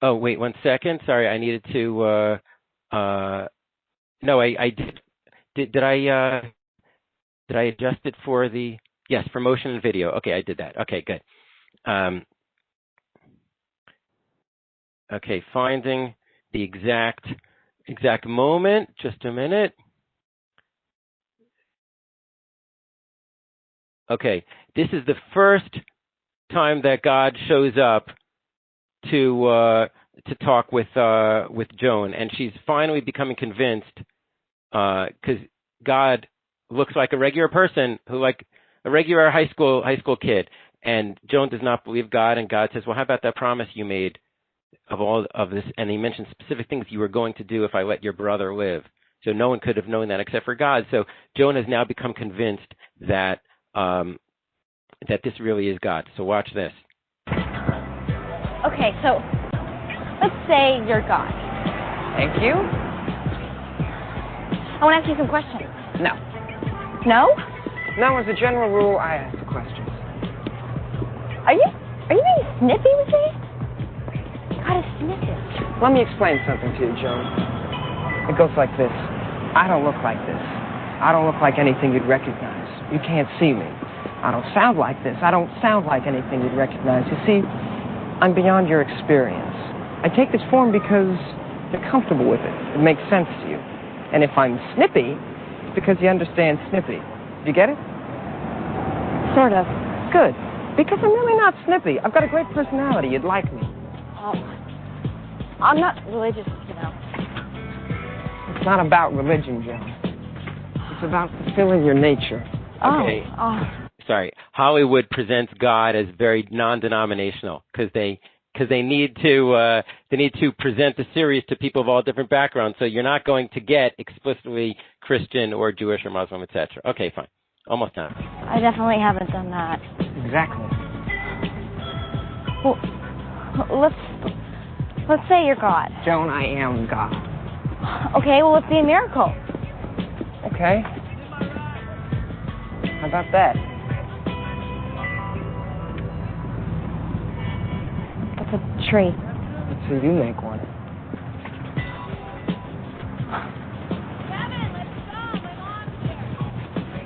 Oh, wait 1 second. Sorry, I needed to. No, I did. Did I adjust it for the? Yes, for motion and video. Okay, I did that. Okay, good. Okay, finding the exact moment. Just a minute. Okay, this is the first time that God shows up to talk with Joan, and she's finally becoming convinced because God looks like a regular person, who like a regular high school kid, and Joan does not believe God, and God says, well, how about that promise you made of all of this? And he mentions specific things you were going to do if I let your brother live. So no one could have known that except for God. So Joan has now become convinced that this really is God. So watch this. Okay, so let's say you're God. Thank you. I want to ask you some questions. No. No? No, as a general rule, I ask the questions. Are you being snippy with me? God is snippy. Let me explain something to you, Joan. It goes like this. I don't look like this. I don't look like anything you'd recognize. You can't see me. I don't sound like this. I don't sound like anything you'd recognize. You see, I'm beyond your experience. I take this form because you're comfortable with it. It makes sense to you. And if I'm snippy, it's because you understand snippy. Do you get it? Sort of. Good. Because I'm really not snippy. I've got a great personality. You'd like me. Oh, I'm not religious, you know. It's not about religion, Joan. It's about fulfilling your nature. Okay. Oh. Sorry. Hollywood presents God as very non-denominational because they need to present the series to people of all different backgrounds. So you're not going to get explicitly Christian or Jewish or Muslim, etc. Okay, fine. Almost done. I definitely haven't done that. Exactly. Well, let's say you're God. Joan, I am God. Okay, well, let's see a miracle. Okay. How about that? That's a tree. Let's see you make one.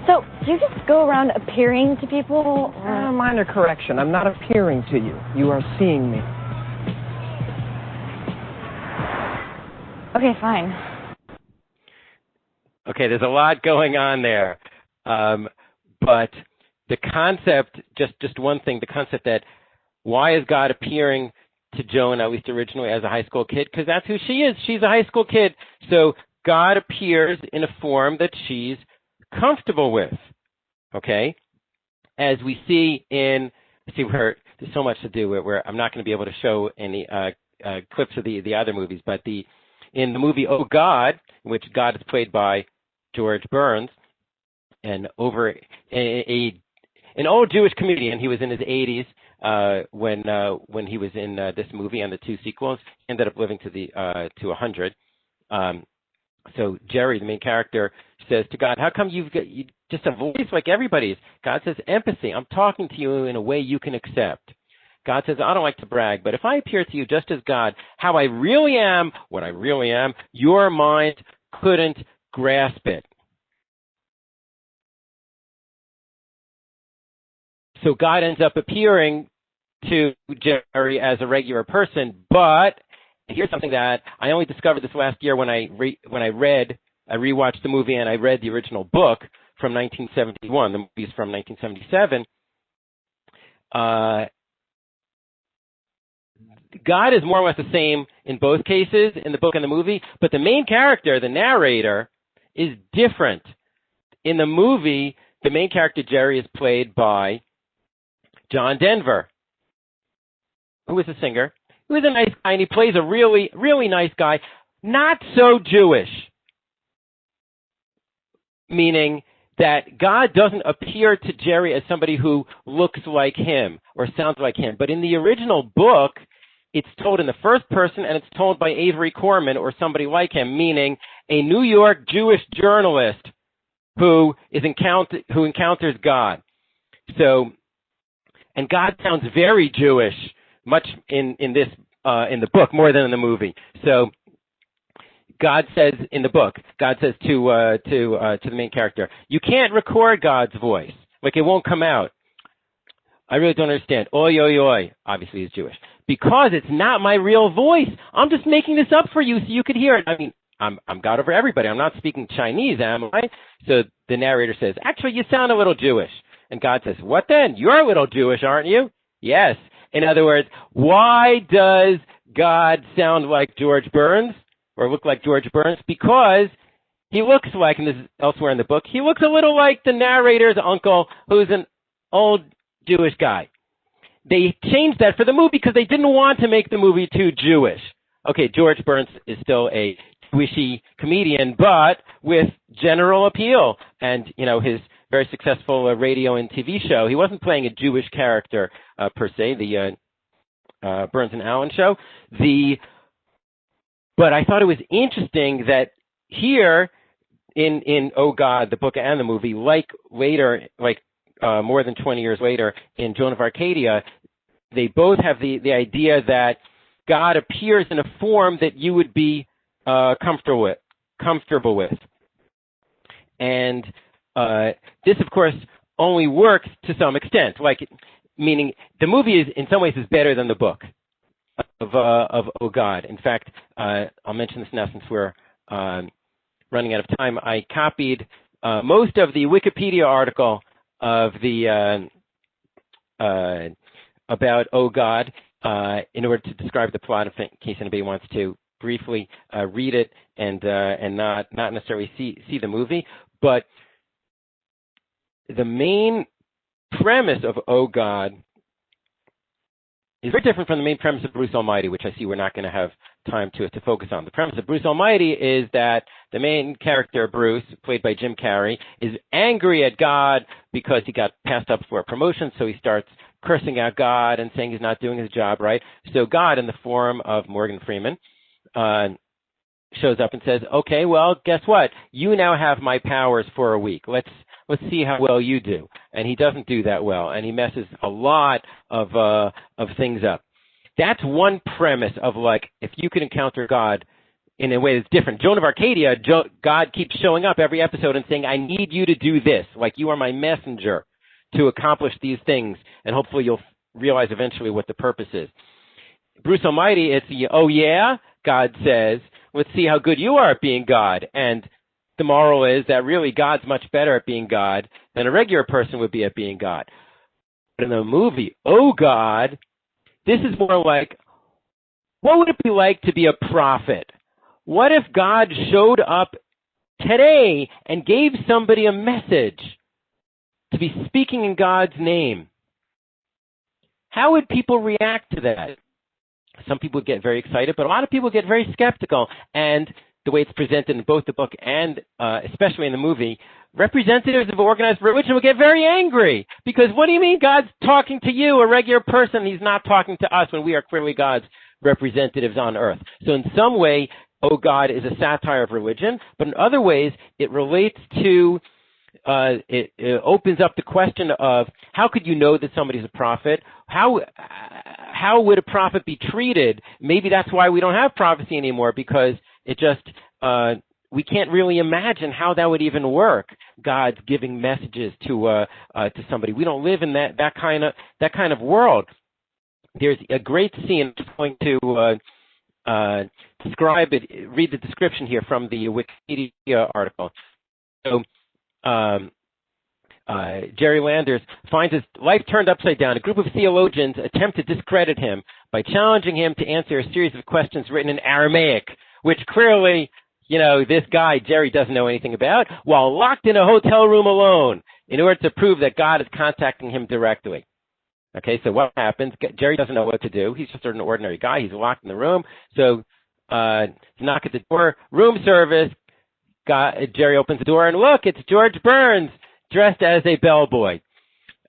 So, do you just go around appearing to people? Minor correction. I'm not appearing to you. You are seeing me. Okay, fine. Okay, there's a lot going on there. But the concept, just one thing, the concept that why is God appearing to Joan, at least originally, as a high school kid? Because that's who she is. She's a high school kid. So God appears in a form that she's comfortable with. Okay? As we see where there's so much to do where I'm not going to be able to show any clips of the other movies, but in the movie Oh God, in which God is played by George Burns, and over an old Jewish comedian, he was in his 80s when he was in this movie and the two sequels, ended up living to 100. So Jerry, the main character, says to God, how come you've got just a voice like everybody's? God says, empathy. I'm talking to you in a way you can accept. God says, I don't like to brag, but if I appear to you just as God, how I really am, what I really am, your mind couldn't grasp it. So God ends up appearing to Jerry as a regular person, but here's something that I only discovered this last year when I rewatched the movie and I read the original book from 1971. The movie's from 1977. God is more or less the same in both cases, in the book and the movie, but the main character, the narrator, is different. In the movie, the main character, Jerry, is played by John Denver, who is a singer, who is a nice guy, and he plays a really, really nice guy, not so Jewish, meaning that God doesn't appear to Jerry as somebody who looks like him or sounds like him. But in the original book, it's told in the first person, and it's told by Avery Corman or somebody like him, meaning a New York Jewish journalist who encounters God. So, and God sounds very Jewish, much in the book, more than in the movie. So God says in the book, God says to the main character, you can't record God's voice. Like, it won't come out. I really don't understand. Oi, oi, oi. Obviously he's Jewish. Because it's not my real voice. I'm just making this up for you so you could hear it. I mean, I'm God over everybody. I'm not speaking Chinese, am I? So the narrator says, actually, you sound a little Jewish. And God says, what then? You're a little Jewish, aren't you? Yes. In other words, why does God sound like George Burns or look like George Burns? Because he looks like, and this is elsewhere in the book, he looks a little like the narrator's uncle, who's an old Jewish guy. They changed that for the movie because they didn't want to make the movie too Jewish. Okay, George Burns is still a Jewishy comedian, but with general appeal. And, his very successful radio and TV show, he wasn't playing a Jewish character per se, the Burns and Allen show. But I thought it was interesting that here in Oh God, the book and the movie, like later, more than 20 years later in Joan of Arcadia, they both have the idea that God appears in a form that you would be comfortable with. And this, of course, only works to some extent. Meaning the movie is in some ways is better than the book of Oh God. In fact, I'll mention this now since we're running out of time. I copied most of the Wikipedia article of the about Oh God in order to describe the plot, in case anybody wants to briefly read it and not necessarily see the movie. But the main premise of Oh God is very different from the main premise of Bruce Almighty, which I see we're not going to have time to focus on. The premise of Bruce Almighty is that the main character, Bruce, played by Jim Carrey, is angry at God because he got passed up for a promotion, so he starts cursing out God and saying he's not doing his job right. So God, in the form of Morgan Freeman, shows up and says, okay, well, guess what? You now have my powers for a week. Let's see how well you do. And he doesn't do that well, and he messes a lot of things up. That's one premise of if you could encounter God in a way that's different. Joan of Arcadia, God keeps showing up every episode and saying, I need you to do this. You are my messenger to accomplish these things, and hopefully you'll realize eventually what the purpose is. Bruce Almighty, it's oh yeah, God says, let's see how good you are at being God. And the moral is that really God's much better at being God than a regular person would be at being God. But in the movie, Oh God, this is more like, what would it be like to be a prophet? What if God showed up today and gave somebody a message to be speaking in God's name? How would people react to that? Some people would get very excited, but a lot of people get very skeptical. And the way it's presented in both the book and especially in the movie, representatives of organized religion will get very angry. Because what do you mean God's talking to you, a regular person? He's not talking to us when we are clearly God's representatives on earth. So in some way, Oh God is a satire of religion, but in other ways, it relates to, it opens up the question of how could you know that somebody's a prophet? How would a prophet be treated? Maybe that's why we don't have prophecy anymore, because it just, we can't really imagine how that would even work. God's giving messages to somebody. We don't live in that kind of world. There's a great scene. I'm just going to describe it, read the description here from the Wikipedia article. So, Jerry Landers finds his life turned upside down. A group of theologians attempt to discredit him by challenging him to answer a series of questions written in Aramaic, which clearly, this guy, Jerry, doesn't know anything about, while locked in a hotel room alone in order to prove that God is contacting him directly. Okay, so what happens? Jerry doesn't know what to do. He's just an ordinary guy. He's locked in the room. So, knock at the door, room service. Jerry opens the door, and look, it's George Burns dressed as a bellboy.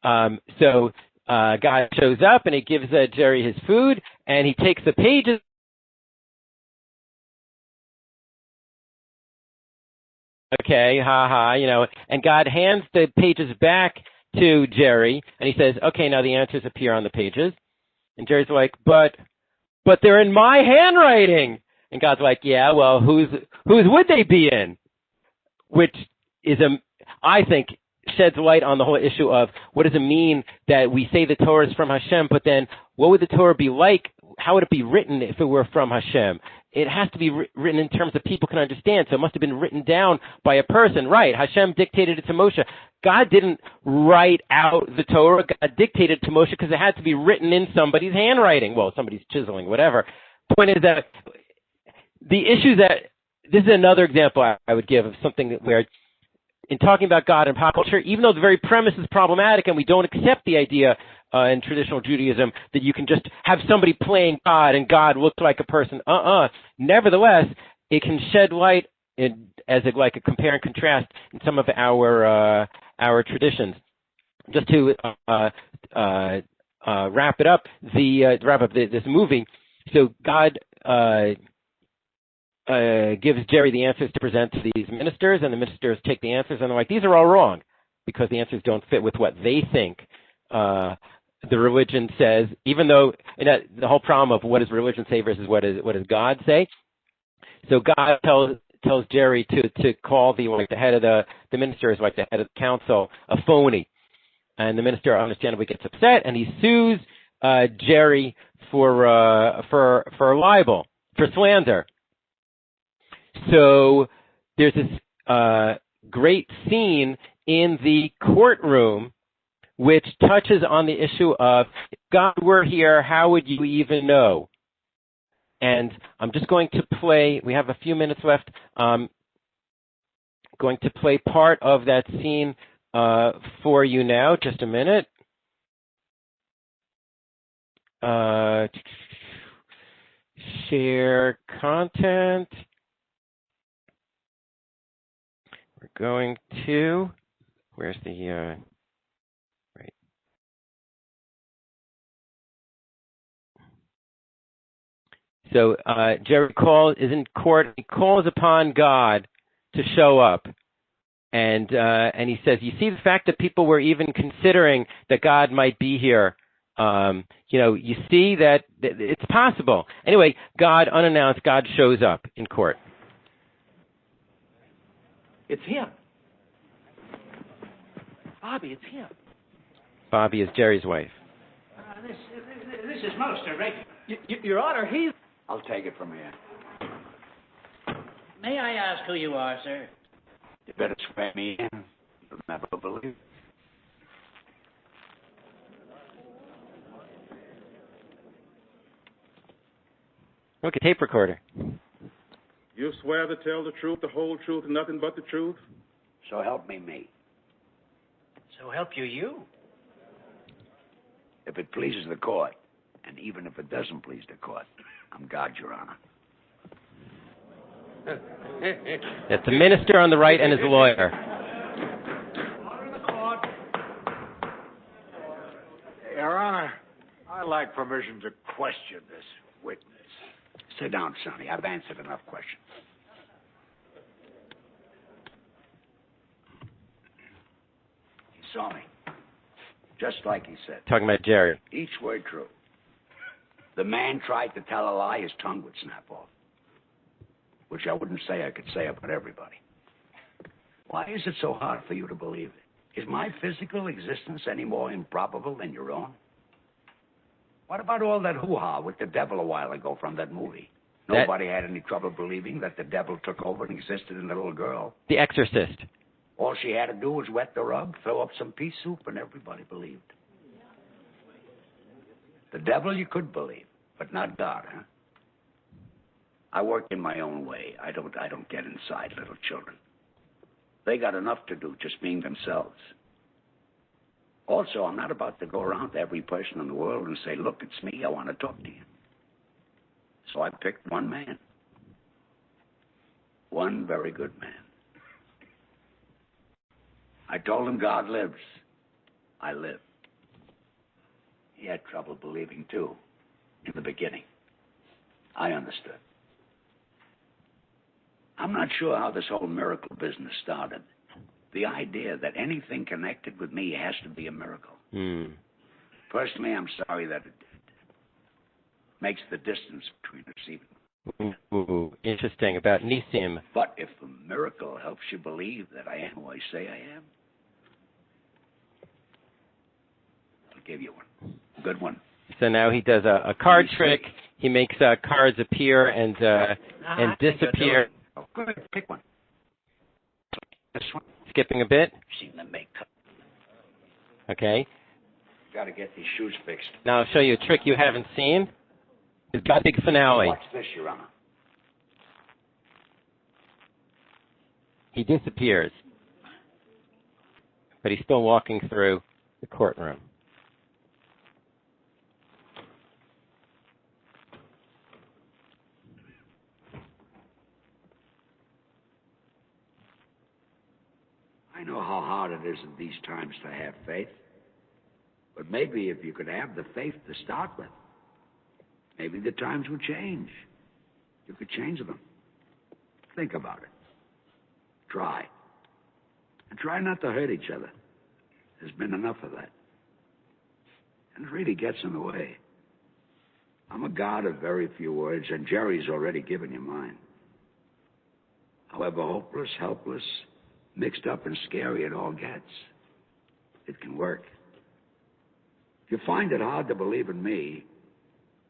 So guy shows up, and he gives Jerry his food, and he takes the pages. Okay, and God hands the pages back to Jerry, and he says, okay, now the answers appear on the pages. And Jerry's like, but they're in my handwriting. And God's like, yeah, well, whose would they be in? Which is, I think, sheds light on the whole issue of what does it mean that we say the Torah is from Hashem, but then what would the Torah be like? How would it be written if it were from Hashem? It has to be written in terms that people can understand, so it must have been written down by a person. Right, Hashem dictated it to Moshe. God didn't write out the Torah. God dictated it to Moshe because it had to be written in somebody's handwriting. Well, somebody's chiseling, whatever. The point is that the issue that, this is another example I would give of something where, in talking about God in pop culture, even though the very premise is problematic and we don't accept the idea in traditional Judaism that you can just have somebody playing God and God looks like a person. Nevertheless, it can shed light as a compare and contrast in some of our traditions. Just to wrap up this movie. So God gives Jerry the answers to present to these ministers, and the ministers take the answers, and they're like, these are all wrong, because the answers don't fit with what they think the religion says, even though the whole problem of what does religion say versus what does God say. So God tells Jerry to call the head of the ministers, like the head of the council, a phony. And the minister understandably gets upset, and he sues Jerry for libel, for slander. So there's this great scene in the courtroom which touches on the issue of, if God were here, how would you even know? And I'm just going to play, we have a few minutes left, going to play part of that scene for you now, just a minute. Share content. We're going to, where's the, right. So Jerry is in court. He calls upon God to show up. And he says, you see the fact that people were even considering that God might be here. You see that it's possible. Anyway, God, unannounced, God shows up in court. It's him. Bobby, it's him. Bobby is Jerry's wife. This is most irregular. Your Honor, he's... I'll take it from here. May I ask who you are, sir? You better swear me in. You'll never believe it. Look, a tape recorder. You swear to tell the truth, the whole truth, and nothing but the truth? So help me, me. So help you. If it pleases the court, and even if it doesn't please the court, I'm God, Your Honor. That's the minister on the right and his lawyer. Your Honor, I'd like permission to question this witness. Sit down, Sonny. I've answered enough questions. He saw me. Just like he said. Talking about Jerry. Each word true. The man tried to tell a lie, his tongue would snap off. Which I wouldn't say I could say about everybody. Why is it so hard for you to believe it? Is my physical existence any more improbable than your own? What about all that hoo-ha with the devil a while ago from that movie? Nobody had any trouble believing that the devil took over and existed in the little girl. The Exorcist. All she had to do was wet the rug, throw up some pea soup, and everybody believed. The devil you could believe, but not God, huh? I work in my own way. I don't get inside little children. They got enough to do just being themselves. Also, I'm not about to go around to every person in the world and say, look, it's me, I want to talk to you. So I picked one man. One very good man. I told him God lives. I live. He had trouble believing, too, in the beginning. I understood. I'm not sure how this whole miracle business started. The idea that anything connected with me has to be a miracle. Personally, I'm sorry that it did. Makes the distance between us even. Ooh, interesting about Nisim. But if a miracle helps you believe that I am who I say I am, I'll give you one. Good one. So now he does a card trick. He makes cards appear and disappear. Oh, good. Pick one. This one. Skipping a bit. Seen them make. Okay. Got to get these shoes fixed. Now I'll show you a trick you haven't seen. It's got a big finale. Watch this, Your Honor. He disappears, but he's still walking through the courtroom. I know how hard it is in these times to have faith. But maybe if you could have the faith to start with, maybe the times would change. You could change them. Think about it. Try. And try not to hurt each other. There's been enough of that. And it really gets in the way. I'm a god of very few words, and Jerry's already given you mine. However hopeless, helpless, mixed up and scary it all gets, it can work. If you find it hard to believe in me,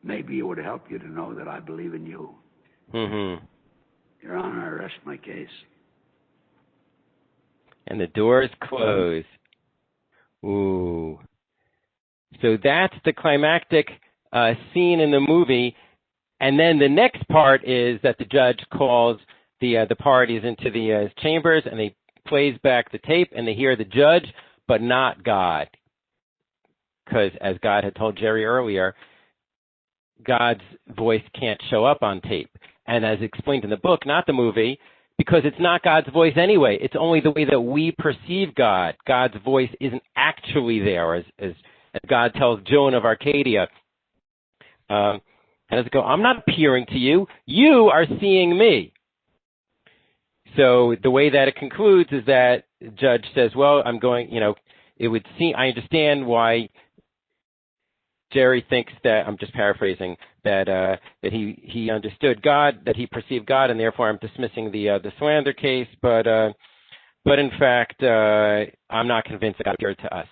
maybe it would help you to know that I believe in you. Your Honor, I rest my case. And the doors close. Ooh. So that's the climactic scene in the movie. And then the next part is that the judge calls the parties into the chambers, and they plays back the tape, and they hear the judge, but not God. Because as God had told Jerry earlier, God's voice can't show up on tape. And as explained in the book, not the movie, because it's not God's voice anyway. It's only the way that we perceive God. God's voice isn't actually there, as God tells Joan of Arcadia. And as I go, I'm not appearing to you. You are seeing me. So the way that it concludes is that the judge says, well, I'm going, it would seem, I understand why Jerry thinks that, I'm just paraphrasing, that he understood God, that he perceived God, and therefore I'm dismissing the slander case, but in fact, I'm not convinced that God appeared to us.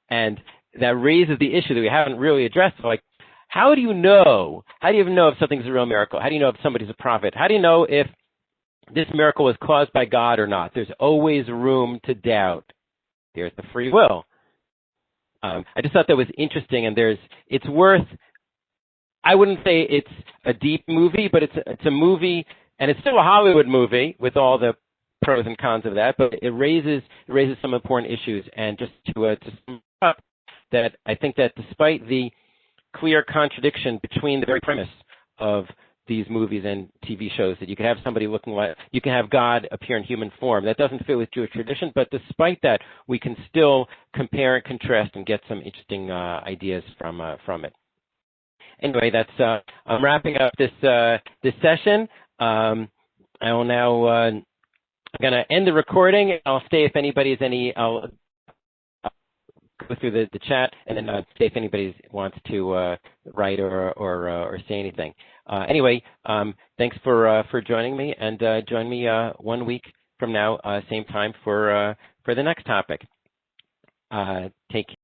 And that raises the issue that we haven't really addressed, like, how do you know? How do you even know if something's a real miracle? How do you know if somebody's a prophet? How do you know if this miracle was caused by God or not. There's always room to doubt. There's the free will. I just thought that was interesting, and it's worth. I wouldn't say it's a deep movie, but it's a movie, and it's still a Hollywood movie with all the pros and cons of that. But it raises some important issues, and just to sum up, that I think that despite the clear contradiction between the very premise of these movies and TV shows, that you can have somebody looking like, you can have God appear in human form. That doesn't fit with Jewish tradition, but despite that, we can still compare and contrast and get some interesting ideas from it. Anyway, that's I'm wrapping up this session. I will now I'm going to end the recording. I'll stay if anybody has any. I'll go through the chat and then see if anybody wants to write or say anything. Anyway, thanks for joining me, and join me 1 week from now, same time for the next topic. Take care.